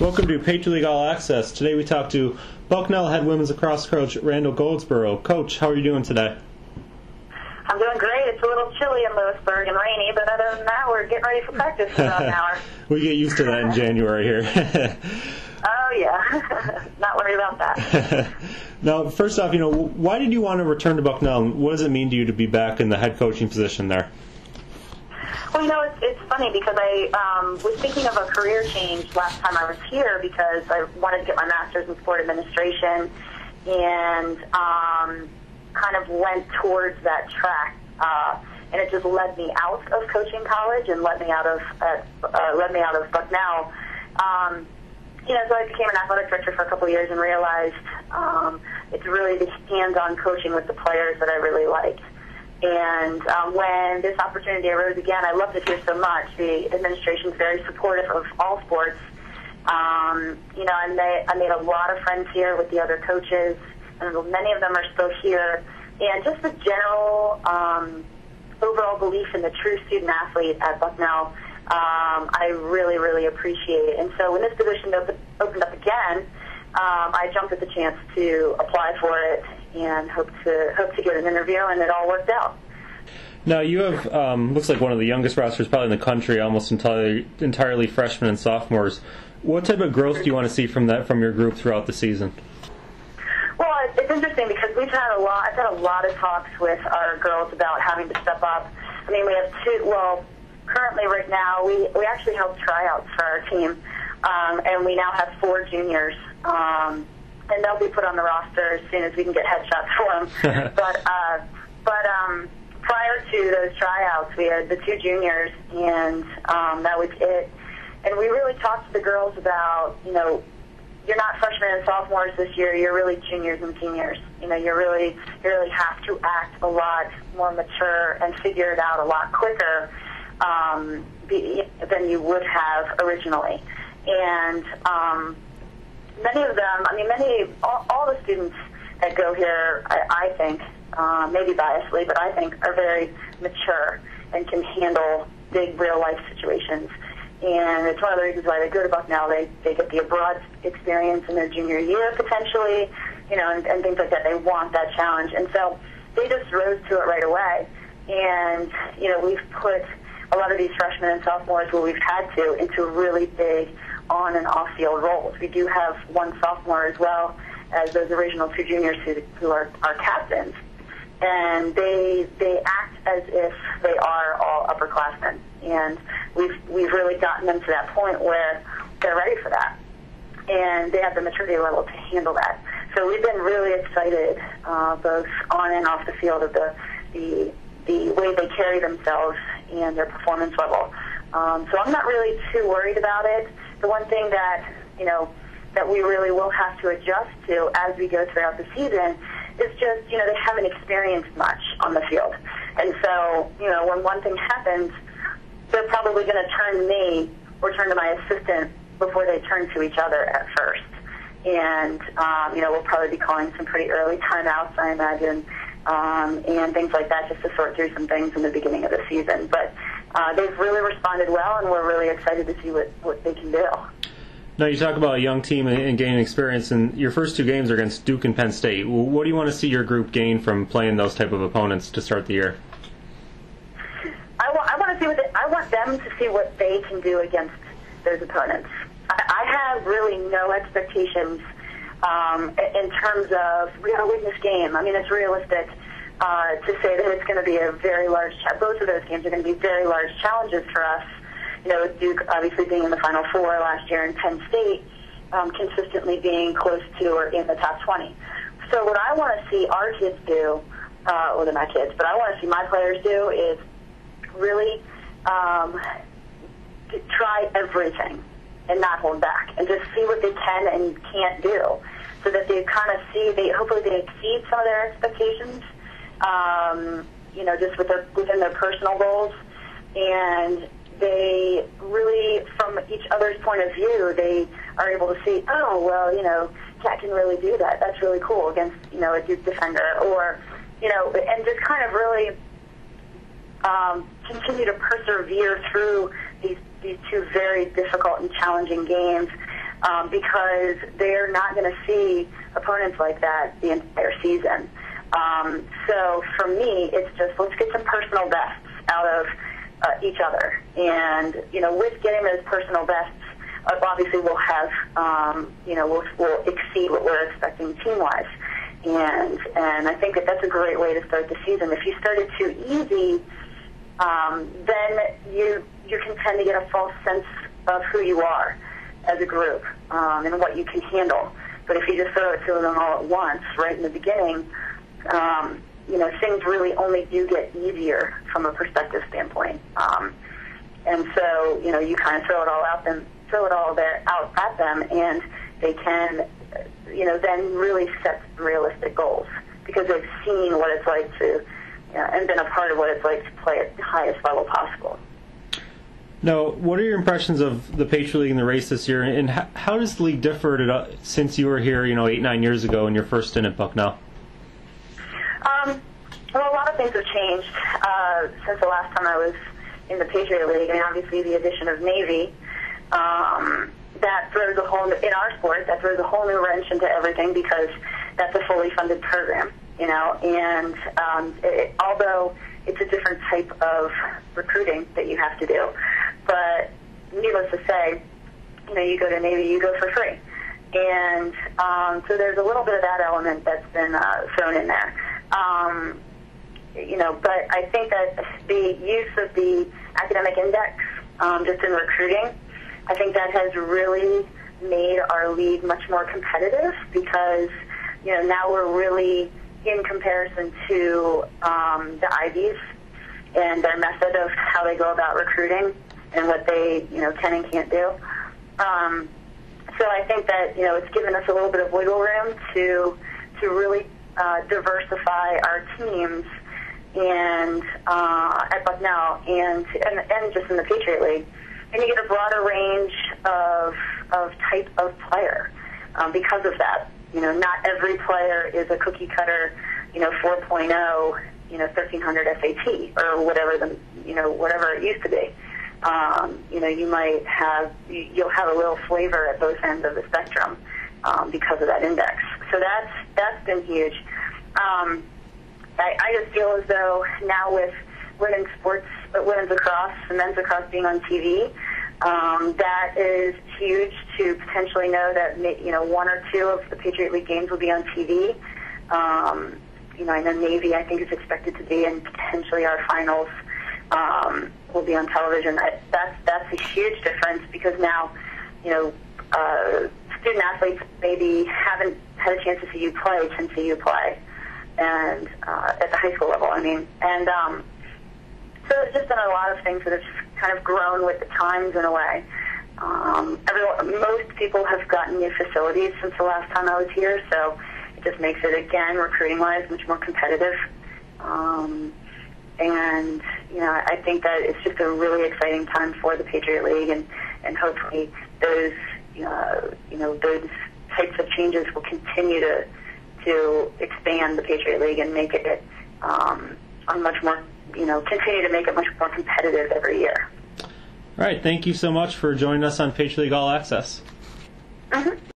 Welcome to Patriot League All Access. Today we talk to Bucknell head women's lacrosse coach Randall Goldsborough. Coach, how are you doing today? I'm doing great. It's a little chilly in Lewisburg and rainy, but other than that, we're getting ready for practice in about an hour. We get used to that in January here. Oh, yeah. Not worried about that. Now, first off, why did you want to return to Bucknell, and what does it mean to you to be back in the head coaching position there? Well, it's funny because I was thinking of a career change last time I was here because I wanted to get my master's in sport administration and kind of went towards that track. And it just led me out of coaching college and led me out of Bucknell. So I became an athletic director for a couple of years and realized it's really the hands-on coaching with the players that I really liked. And when this opportunity arose again, I loved it here so much. The administration is very supportive of all sports. I made a lot of friends here with the other coaches, and many of them are still here. And just the general overall belief in the true student athlete at Bucknell, I really, really appreciate. And so when this position opened up again, I jumped at the chance to apply for it and hope to get an interview, and it all worked out. Now you have looks like one of the youngest rosters probably in the country, almost entirely freshmen and sophomores. What type of growth do you want to see from your group throughout the season? Well, it's interesting because I've had a lot of talks with our girls about having to step up. I mean, we have currently right now we actually held tryouts for our team, and we now have 4 juniors. And they'll be put on the roster as soon as we can get headshots for them. but prior to those tryouts, we had the 2 juniors, and that was it. And we really talked to the girls about, you're not freshmen and sophomores this year. You're really juniors and seniors. You really have to act a lot more mature and figure it out a lot quicker than you would have originally. And many of them, all the students that go here, I think, maybe biasly, but I think are very mature and can handle big real-life situations. And it's one of the reasons why they go to Bucknell. They get the abroad experience in their junior year, potentially, and things like that. They want that challenge. And so they just rose to it right away. And, we've put a lot of these freshmen and sophomores where we've had to into really big on and off field roles. We do have 1 sophomore as well as those original 2 juniors who are our captains, and they act as if they are all upperclassmen, and we've really gotten them to that point where they're ready for that, and they have the maturity level to handle that. So we've been really excited, both on and off the field, of the way they carry themselves and their performance level. So I'm not really too worried about it. The one thing that we really will have to adjust to as we go throughout the season is just, they haven't experienced much on the field. And so, when one thing happens, they're probably going to turn to me or turn to my assistant before they turn to each other at first. And, we'll probably be calling some pretty early timeouts, I imagine, and things like that, just to sort through some things in the beginning of the season. But they've really responded well, and we're really excited to see what they can do. Now, you talk about a young team and gaining experience, and your first 2 games are against Duke and Penn State. What do you want to see your group gain from playing those type of opponents to start the year? I want them to see what they can do against those opponents. I have really no expectations in terms of we got to win this game. I mean, it's realistic to say that it's going to be a very large. Both of those games are going to be very large challenges for us. Duke obviously being in the Final Four last year, and Penn State consistently being close to or in the top 20. So what I want to see our kids do, well, they're not kids, but I want to see my players do is really try everything and not hold back, and just see what they can and can't do, so that they kind of hopefully they exceed some of their expectations, just within their personal goals, and they really, from each other's point of view, they are able to see, Kat can really do that. That's really cool against, a Duke defender, or, and just kind of really continue to persevere through these 2 very difficult and challenging games, because they're not going to see opponents like that the entire season. So for me, it's just let's get some personal bests out of each other. And, with getting those personal bests, obviously we'll have, we'll exceed what we're expecting team-wise. And I think that's a great way to start the season. If you start it too easy, then you can tend to get a false sense of who you are as a group and what you can handle. But if you just throw it to them all at once, right in the beginning, things really only do get easier from a perspective standpoint. And so, you kind of throw it all out at them, and they can, then really set realistic goals because they've seen what it's like to, and been a part of what it's like to play at the highest level possible. Now, what are your impressions of the Patriot League and the race this year, and how does the league differ since you were here, 8-9 years ago in your first stint at Bucknell? Well, a lot of things have changed since the last time I was in the Patriot League. I mean, obviously the addition of Navy, that throws a whole, in our sport, that throws a whole new wrench into everything because that's a fully funded program, and although it's a different type of recruiting that you have to do, but needless to say, you go to Navy, you go for free. And so there's a little bit of that element that's been thrown in there. But I think that the use of the academic index just in recruiting, I think that has really made our league much more competitive because, now we're really in comparison to the Ivies and their method of how they go about recruiting and what they, can and can't do. So I think that, it's given us a little bit of wiggle room to really diversify our teams and at Bucknell and just in the Patriot League. And you get a broader range of type of player because of that. Not every player is a cookie cutter, 4.0, 1300 SAT or whatever whatever it used to be. You'll have a little flavor at both ends of the spectrum because of that index. So that's been huge. I just feel as though now with women's sports, women's lacrosse and men's lacrosse being on TV, that is huge to potentially know that one or two of the Patriot League games will be on TV. I know Navy, I think, is expected to be, and potentially our finals will be on television. That's a huge difference because now, student athletes maybe haven't had a chance to see you play, can see you play, and at the high school level, so there's just been a lot of things that have just kind of grown with the times in a way. Most people have gotten new facilities since the last time I was here, so it just makes it, again, recruiting-wise, much more competitive. And, I think that it's just a really exciting time for the Patriot League, and hopefully those, those types of changes will continue to expand the Patriot League and make it much more, continue to make it much more competitive every year. All right. Thank you so much for joining us on Patriot League All Access. Mm-hmm.